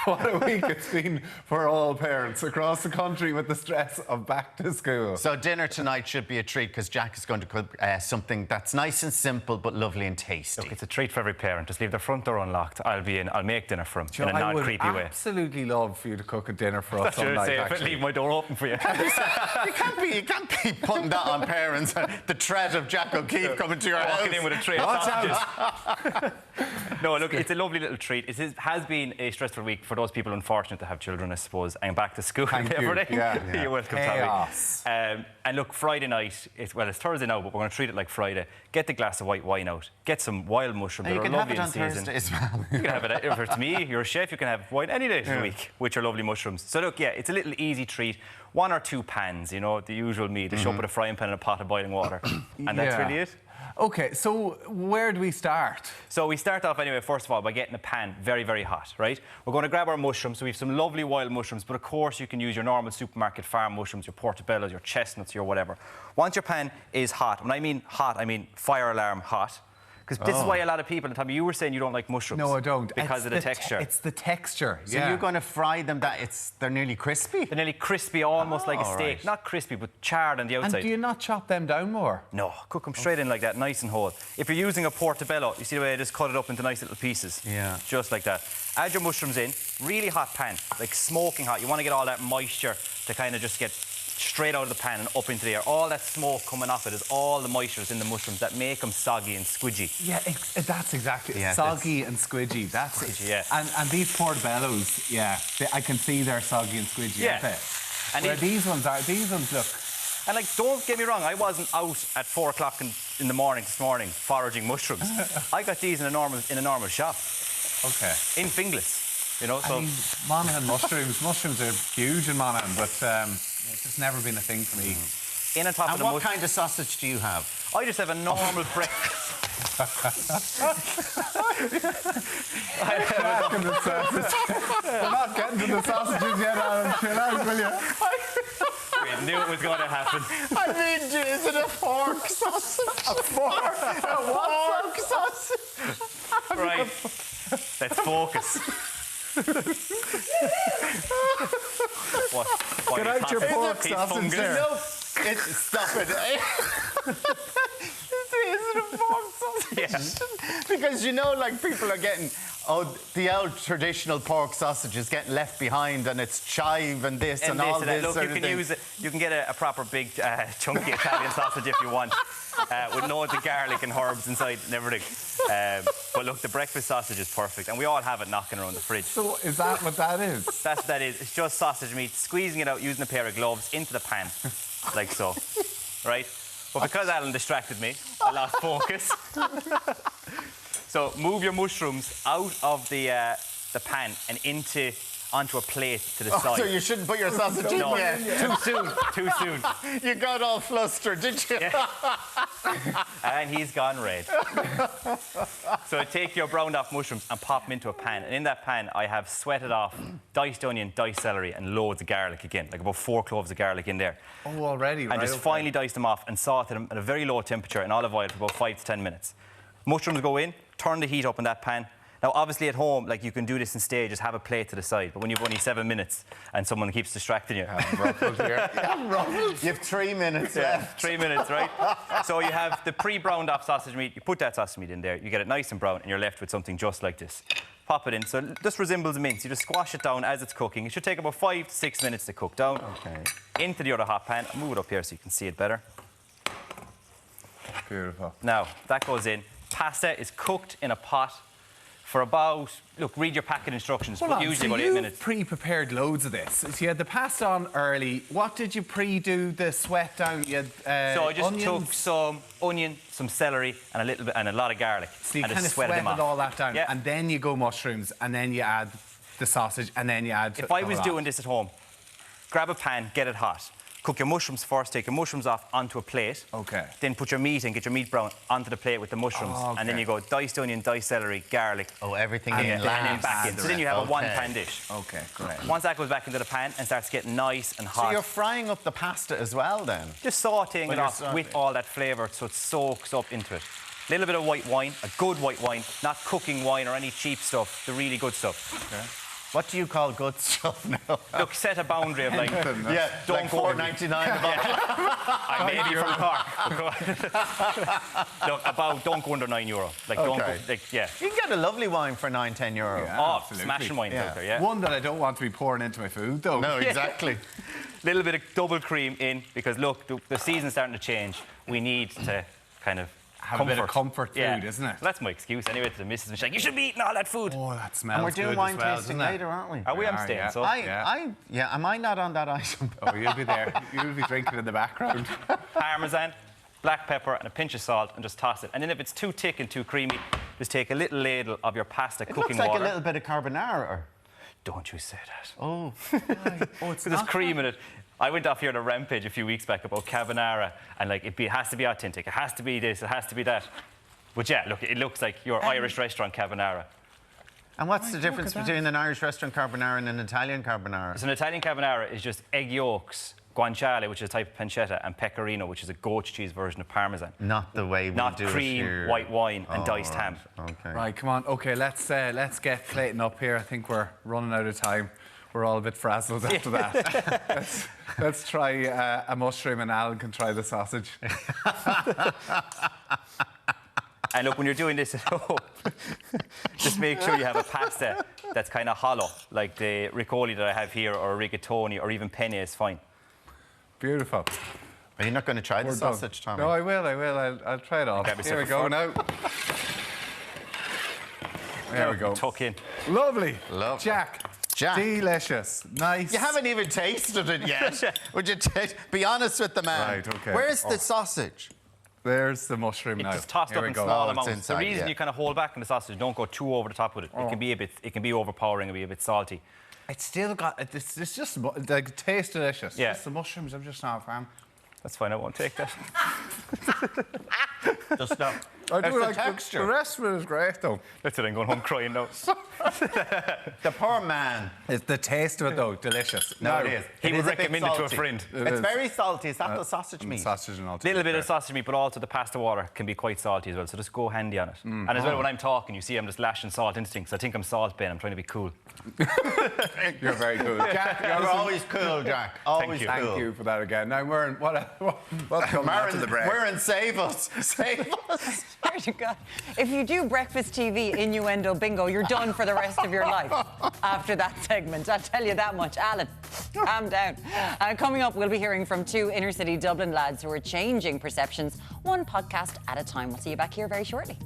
What a week it's been for all parents across the country with the stress of back to school. So dinner tonight should be a treat because Jack is going to cook something that's nice and simple but lovely and tasty. Look, it's a treat for every parent. Just leave their front door unlocked. I'll be in. I'll make dinner for them in a non-creepy way. I would absolutely love for you to cook a dinner for us some night, if I leave my door open for you. You can't be putting that on parents. The threat of Jack O'Keefe coming to your house. Walking in with a tray of sausages. No, look, it's a lovely little treat. It has been a stressful week for those people unfortunate to have children, I suppose, and back to school and everything. Yeah. You're welcome, Tommy. And look, Friday night, it's Thursday now, but we're going to treat it like Friday. Get the glass of white wine out. Get some wild mushrooms that are lovely in season. You can have it on Thursday as well. You can have it, if it's me, you're a chef, you can have wine any day of the week, which are lovely mushrooms. So look, yeah, it's a little easy treat. 1 or 2 pans, you know, the usual meat. They show up with a frying pan and a pot of boiling water. And that's really it. OK, so where do we start? So we start off anyway, first of all, by getting a pan very, very hot, right? We're going to grab our mushrooms. So we have some lovely wild mushrooms, but of course you can use your normal supermarket farm mushrooms, your portobellos, your chestnuts, your whatever. Once your pan is hot, when I mean hot, I mean fire alarm hot. Because this is why a lot of people, and Tommy, you were saying you don't like mushrooms. No, I don't. Because of the texture. It's the texture. So you're going to fry them they're nearly crispy? They're nearly crispy, almost like a steak. Right. Not crispy, but charred on the outside. And do you not chop them down more? No, cook them straight in like that, nice and whole. If you're using a portobello, you see the way I just cut it up into nice little pieces? Yeah. Just like that. Add your mushrooms in, really hot pan, like smoking hot. You want to get all that moisture to kind of just get straight out of the pan and up into the air. All that smoke coming off it is all the moistures in the mushrooms that make them soggy and squidgy. Yeah, that's exactly it. Soggy and squidgy. That's squidgy, yeah. And these portobellos, I can see they're soggy and squidgy, aren't they? And where these ones look. And like, don't get me wrong, I wasn't out at 4 o'clock in the morning this morning foraging mushrooms. I got these in a normal shop. Okay. In Finglas. You know, so Monaghan mushrooms are huge in Monaghan, but it's just never been a thing for me. In on top of the what kind of sausage do you have? I just have a normal breakfast. We're not getting to the sausages yet, Alan. Chill out, will you? We knew it was going to happen. I mean, is it a fork sausage? A fork? A fork sausage? Right. Let's focus. Get out your pork sausage there. No, stop it. Is it a pork sausage? Yeah. Because you know, like, people are getting, the old traditional pork sausage is getting left behind and it's chive and this and all this. Look, you can use it. You can get a proper big, chunky Italian sausage if you want, with loads of garlic and herbs inside and everything. But look, the breakfast sausage is perfect, and we all have it knocking around the fridge. So is that what that is? That's what that is. It's just sausage meat, squeezing it out using a pair of gloves into the pan, like so, right? But because Alan distracted me, I lost focus. So move your mushrooms out of the pan and onto a plate to the side. So you shouldn't put your sausage in yet. Too soon. You got all flustered, did you? Yeah. And he's gone red. So take your browned off mushrooms and pop them into a pan. And in that pan, I have sweated off diced onion, diced celery, and loads of garlic again, like about 4 cloves of garlic in there. Oh, already, right? And just finely diced them off and sauteed them at a very low temperature in olive oil for about 5 to 10 minutes. Mushrooms go in, turn the heat up in that pan. Now, obviously, at home, like, you can do this in stages, have a plate to the side. But when you've only 7 minutes and someone keeps distracting you... I'm ruffled here. I'm ruffled. You have 3 minutes left. 3 minutes, right? So you have the pre-browned off sausage meat. You put that sausage meat in there. You get it nice and brown, and you're left with something just like this. Pop it in. So it just resembles a mince. You just squash it down as it's cooking. It should take about 5 to 6 minutes to cook down. Okay. Into the other hot pan. I'll move it up here so you can see it better. Beautiful. Now, that goes in. Pasta is cooked in a pot for about, look, read your packet instructions, but usually about 8 minutes. Pre-prepared loads of this. So you had the pasta on early. What did you pre-do the sweat down? You had so I just onions? took some onion, some celery, and a little bit and a lot of garlic. So you and kind of sweated all that down, and then you go mushrooms, and then you add the sausage, and then you add. If I was doing this at home, grab a pan, get it hot. Cook your mushrooms first, take your mushrooms off onto a plate. Okay. Then put your meat in, get your meat brown onto the plate with the mushrooms. Oh, okay. And then you go diced onion, diced celery, garlic. Oh, everything and in then back in. So then you have a one-pan dish. Okay, great. Once that goes back into the pan and starts getting nice and hot. So you're frying up the pasta as well, then? Just sautéing it off with all that flavour so it soaks up into it. little bit of white wine, a good white wine, not cooking wine or any cheap stuff, the really good stuff. Okay. What do you call good stuff now? Look, set a boundary of like... yeah, don't go... $4.99 a bottle. I may be from Cork. Look, don't go under €9. Like, don't go... Like, yeah. You can get a lovely wine for €9–10. Yeah, oh, absolutely. smashing wine out there, yeah. One that I don't want to be pouring into my food, though. No, exactly. Little bit of double cream in, because, look, the season's starting to change. We need to kind of... Have a bit of comfort food, isn't it? That's my excuse anyway to the missus. And she's like, you should be eating all that food. Oh, that smells good. And we're doing wine well, tasting later, aren't we? Are we? I'm staying, yeah. so. Am I not on that item? Oh, you'll be there. You'll be drinking in the background. Parmesan, black pepper, and a pinch of salt, and just toss it. And then if it's too thick and too creamy, just take a little ladle of your pasta cooking water. It looks like a little bit of carbonara. Don't you say that. Oh. Oh, it's there's cream in it. I went off here on a rampage a few weeks back about carbonara, and like it has to be authentic. It has to be this. It has to be that. But yeah, look, it looks like your Irish restaurant carbonara. And what's the difference between an Irish restaurant carbonara and an Italian carbonara? So an Italian carbonara is just egg yolks, guanciale, which is a type of pancetta, and pecorino, which is a goat cheese version of parmesan. Not the way we do Not cream, it here. white wine, and diced ham. Okay. Right, come on. OK, let's get Clayton up here. I think we're running out of time. We're all a bit frazzled after that. let's try a mushroom, and Alan can try the sausage. And look, when you're doing this at home, just make sure you have a pasta that's kind of hollow, like the riccoli that I have here, or rigatoni, or even penne is fine. Beautiful. Are you not going to try the sausage, Tommy? No, I will. I'll try it all. Here we go now. There we go. Tuck in. Lovely. Lovely. Jack. Delicious. Nice. You haven't even tasted it yet. Would you be honest with the man? Right, OK. Where's the sausage? There's the mushroom now. It's just tossed up in small amounts. The reason you kind of hold back on the sausage, don't go too over the top with it. It can be overpowering and be a bit salty. It's still got. It's just like it tastes delicious. Yeah. It's the mushrooms. I'm just not a fan. That's fine. I won't take that. Just no. I do the like texture. The rest of it is great, though. That's it. I'm going home crying now. The poor man. It's the taste of it, though, delicious. No, it is. He would recommend it to a friend. It's very salty. Is that the sausage meat? Sausage and all. Little bit of sausage meat, but also the pasta water can be quite salty as well. So just go handy on it. And as well, when I'm talking, you see I'm just lashing salt into things. I think I'm Salt Ben. I'm trying to be cool. You're very cool, Jack. You're always cool, Jack. Always cool. Thank you for that again. Now, Murren, what's coming after the break? Murren, save us. Save us. Swear to God. If you do breakfast TV innuendo bingo, you're done for the rest of your life after that segment. I'll tell you that much. Alan, calm down. Coming up, we'll be hearing from two inner-city Dublin lads who are changing perceptions, one podcast at a time. We'll see you back here very shortly.